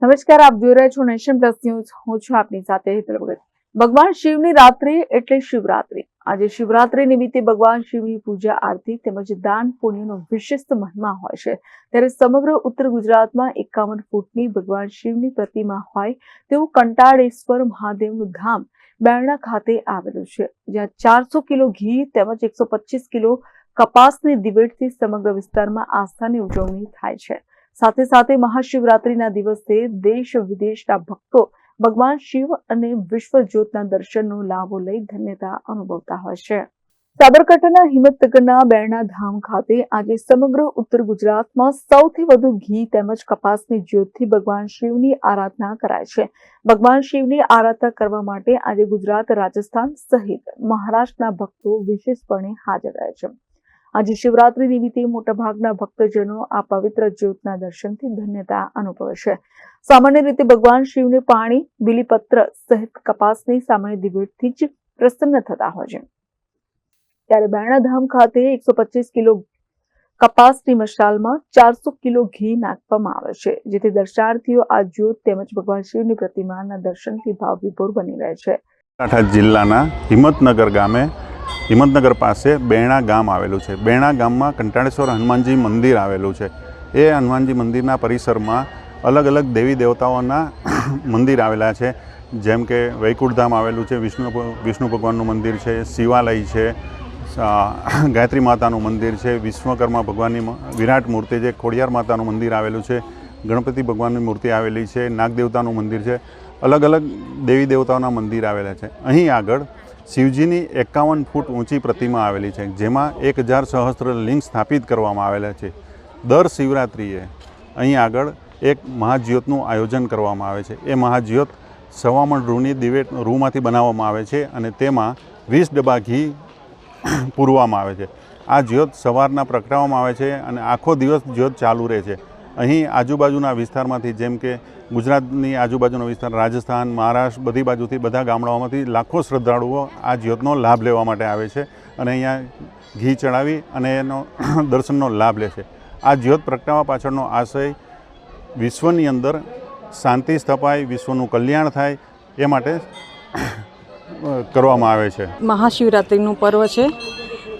નમસ્કાર, આપ જોઈ રહ્યા છો નેશન પ્લસ ન્યૂઝ. હું છું આપની સાથે હેતલ ભગત. ભગવાન શિવની રાત્રિ એટલે શિવરાત્રી. આજે શિવરાત્રી નિમિત્તે ભગવાન શિવની પૂજા આરતી તેમજ દાન પુણ્યનો વિશિષ્ટ મહિમા હોય છે. ત્યારે સમગ્ર ઉત્તર ગુજરાતમાં 51 ફૂટની ભગવાન શિવની પ્રતિમા હોય તેવું કંટાળેશ્વર મહાદેવનું ધામ બેરણા ખાતે આવેલું છે, જ્યાં 400 કિલો ઘી તેમજ 125 કિલો કપાસની દિવેટથી સમગ્ર વિસ્તારમાં આસ્થાની ઉજવણી થાય છે. સાથે સાથે મહાશિવરાત્રીના દિવસે દેશ વિદેશના ભક્તો ભગવાન શિવ અને વિશ્વ જ્યોતના દર્શનનો લાભો લઈ ધન્યતા અનુભવતા હોય છે. સાબરકાંઠાના હિંમતનગરના બેરણા ધામ ખાતે આજે સમગ્ર ઉત્તર ગુજરાતમાં સૌથી વધુ ઘી તેમજ કપાસની જ્યોતથી ભગવાન શિવની આરાધના કરાય છે. ભગવાન શિવની આરાધના કરવા માટે આજે ગુજરાત, રાજસ્થાન સહિત મહારાષ્ટ્રના ભક્તો વિશેષપણે હાજર રહે છે. આજે શિવરાત્રી નિમિત્તે મોટાભાગના ભક્તજનો આ પવિત્ર જ્યોતના દર્શનથી ધન્યતા અનુભવે છે. સામાન્ય રીતે ભગવાન શિવને પાણી, બીલીપત્ર સહિત કપાસની સામાન્ય દિવેટથી જ પ્રસન્ન થતા હોય છે. ત્યારે બેરણા ધામ ખાતે 125 કિલો કપાસની મશાલમાં 400 કિલો ઘી નાખવામાં આવે છે, જેથી દર્શનાર્થીઓ આ જ્યોત તેમજ ભગવાન શિવની પ્રતિમાના દર્શનથી ભાવવિભોર બની રહે છે. સાબરકાંઠા જિલ્લાના હિંમતનગર ગામે હિંમતનગર પાસે બેરણા ગામ આવેલું છે. બેરણા ગામમાં કંટાળેશ્વર હનુમાનજી મંદિર આવેલું છે. એ હનુમાનજી મંદિરના પરિસરમાં અલગ અલગ દેવી દેવતાઓના મંદિર આવેલા છે, જેમ કે વૈકુંઠધામ આવેલું છે, વિષ્ણુ ભગવાનનું મંદિર છે, શિવાલય છે, ગાયત્રી માતાનું મંદિર છે, વિશ્વકર્મા ભગવાનની વિરાટ મૂર્તિ છે, ખોડિયાર માતાનું મંદિર આવેલું છે, ગણપતિ ભગવાનની મૂર્તિ આવેલી છે, નાગદેવતાનું મંદિર છે. અલગ અલગ દેવી દેવતાઓના મંદિર આવેલા છે. અહીં આગળ શિવજીની 51 ફૂટ ઊંચી પ્રતિમા આવેલી છે, જેમાં 1000 સહસ્ત્ર લિંગ સ્થાપિત કરવામાં આવેલા છે. દર શિવરાત્રિએ અહીં આગળ એક મહાજ્યોતનું આયોજન કરવામાં આવે છે. એ મહાજ્યોત 1.25 મણ રૂની દિવેટ રૂમાંથી બનાવવામાં આવે છે અને તેમાં 20 ડબ્બા ઘી પૂરવામાં આવે છે. આ જ્યોત સવારના પ્રગટાવવામાં આવે છે અને આખો દિવસ જ્યોત ચાલુ રહે છે. અહીં આજુબાજુના વિસ્તારમાંથી, જેમ કે ગુજરાતની આજુબાજુનો વિસ્તાર, રાજસ્થાન, મહારાષ્ટ્ર, બધી બાજુથી, બધા ગામડાઓમાંથી લાખો શ્રદ્ધાળુઓ આ જ્યોતનો લાભ લેવા માટે આવે છે અને અહીંયા ઘી ચડાવી અને એનો દર્શનનો લાભ લે છે. આ જ્યોત પ્રગટાવવા પાછળનો આશય વિશ્વની અંદર શાંતિ સ્થપાય, વિશ્વનું કલ્યાણ થાય, એ માટે કરવામાં આવે છે. મહાશિવરાત્રિનું પર્વ છે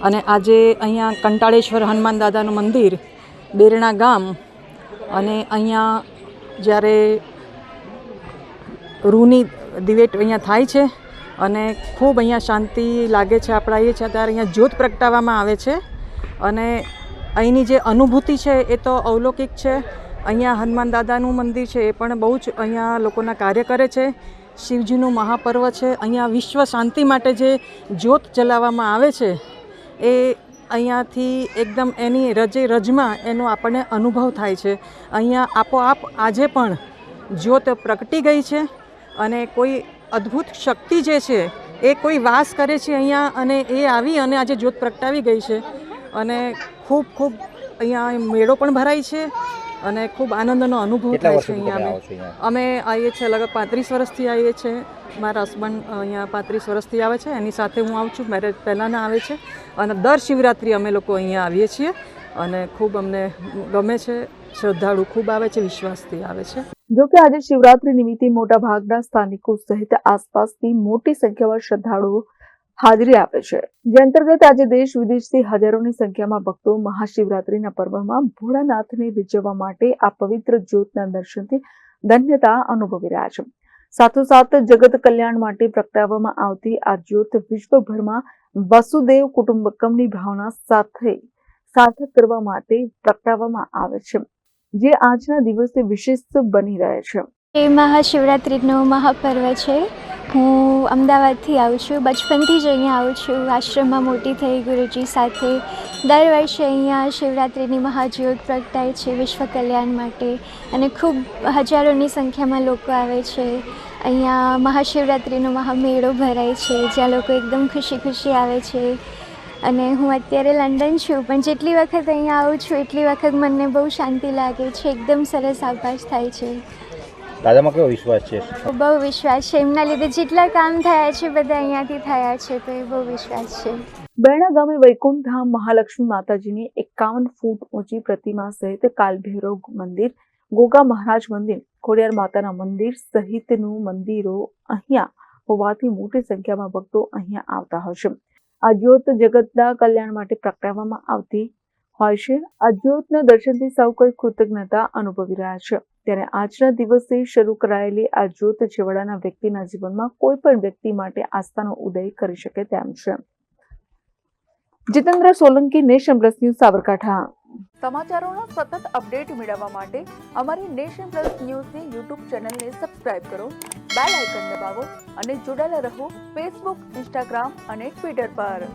અને આજે અહીંયા કંટાળેશ્વર હનુમાન દાદાનું મંદિર, બેરણા ગામ, અને અહીંયા જ્યારે રૂની દિવેટ અહીંયા થાય છે અને ખૂબ અહીંયા શાંતિ લાગે છે. આપણે આવીએ છીએ ત્યારે અહીંયા જ્યોત પ્રગટાવવામાં આવે છે અને અહીંની જે અનુભૂતિ છે એ તો અવલૌકિક છે. અહીંયા હનુમાન દાદાનું મંદિર છે, એ પણ બહુ જ અહીંયા લોકોના કાર્ય કરે છે. શિવજીનું મહાપર્વ છે. અહીંયા વિશ્વ શાંતિ માટે જે જ્યોત જલાવવામાં આવે છે એ અહીંયાથી એકદમ એની રજે રજમાં એનો આપણને અનુભવ થાય છે. અહીંયા આપોઆપ આજે પણ જ્યોત પ્રગટી ગઈ છે અને કોઈ અદ્ભુત શક્તિ જે છે એ કોઈ વાસ કરે છે અહીંયા, અને એ આવી અને આજે જ્યોત પ્રગટાવી ગઈ છે અને ખૂબ ખૂબ અહીંયા મેળો પણ ભરાય છે અને ખૂબ આનંદનો અનુભવ થાય છે. અહીંયા અમે આવીએ છીએ, લગભગ 35 વર્ષથી આવીએ છીએ. મારા હસબન્ડ અહીંયા 35 વર્ષથી આવે છે, એની સાથે હું આવું છું, મેરેજ પહેલાંના આવે છે અને દર શિવરાત્રિ અમે લોકો અહીંયા આવીએ છીએ અને ખૂબ અમને ગમે છે. શ્રદ્ધાળુ ખૂબ આવે છે, વિશ્વાસથી આવે છે. જોકે આજે શિવરાત્રી નિમિત્તે મોટા ભાગના સ્થાનિકો સહિત આસપાસની મોટી સંખ્યામાં શ્રદ્ધાળુઓ હાજરી આપે છે, જે અંતર્ગત આજે દેશ વિદેશથી હજારોની સંખ્યામાં ભક્તો મહાશિવરાત્રીના પર્વમાં ભોળાનાથને રીઝવવા માટે આ પવિત્ર જ્યોતના દર્શનથી ધન્યતા અનુભવી રહ્યા છે. સાથોસાથ જગત કલ્યાણ માટે પ્રગટાવવામાં આવતી આ જ્યોત વિશ્વભરમાં વસુદેવ કુટુંબકમની ભાવના સાથે સાર્થક કરવા માટે પ્રગટાવવામાં આવે છે, જે આજના દિવસે વિશેષ બની રહે છે. એ મહાશિવરાત્રિનો મહાપર્વ છે. હું અમદાવાદથી આવું છું. બચપનથી જ અહીંયા આવું છું. આશ્રમમાં મોટી થઈ ગુરુજી સાથે. દર વર્ષે અહીંયા શિવરાત્રિની મહાજ્યોત પ્રગટાય છે વિશ્વ કલ્યાણ માટે અને ખૂબ હજારોની સંખ્યામાં લોકો આવે છે. અહીંયા મહાશિવરાત્રિનો મહામેળો ભરાય છે, જ્યાં લોકો એકદમ ખુશી ખુશી આવે છે. અને હું અત્યારે લંડન છું, પણ જેટલી વખત અહીંયા આવું છું એટલી વખત મને બહુ શાંતિ લાગે છે. એકદમ સરસ આભાસ થાય છે. દાદામાં કેવો વિશ્વાસ છે? બહુ વિશ્વાસ છે. એમના લીધે જેટલા કામ થયા છે બધા અહીંયાથી થયા છે, તો એ બહુ વિશ્વાસ છે. બેરણા ગામે વૈકુંઠધામ મહાલક્ષ્મી માતાજીની 51 ફૂટ ઊંચી પ્રતિમા સહિત કાલભૈરવ મંદિર, ગોગા મહારાજ મંદિર, ખોડિયાર માતાના મંદિર સહિતનું મંદિરો અહીંયા હોવાથી મોટી સંખ્યામાં ભક્તો અહીંયા આવતા હશે. આ જ્યોત જગતના કલ્યાણ માટે પ્રગટાવવામાં આવતી હોય છે. આ જ્યોતના દર્શનથી સૌ કોઈ કૃતજ્ઞતા અનુભવી રહ્યા છે. ત્યારે આજના દિવસે શરૂ કરાયેલી આ જ્યોત છેવાડાના વ્યક્તિના જીવનમાં કોઈ પણ વ્યક્તિ માટે આસ્થાનો ઉદય કરી શકે તેમ છે. Jitendra Solanki, nation plus news, Sabarkantha. સમાચારોના સતત અપડેટ મેળવવા માટે અમારી નેશન પ્લસ ન્યૂઝની યુટ્યુબ ચેનલને સબસ્ક્રાઇબ કરો, બેલ આઇકન દબાવો અને જોડાયેલા રહો ફેસબુક, ઇન્સ્ટાગ્રામ અને ટ્વિટર પર.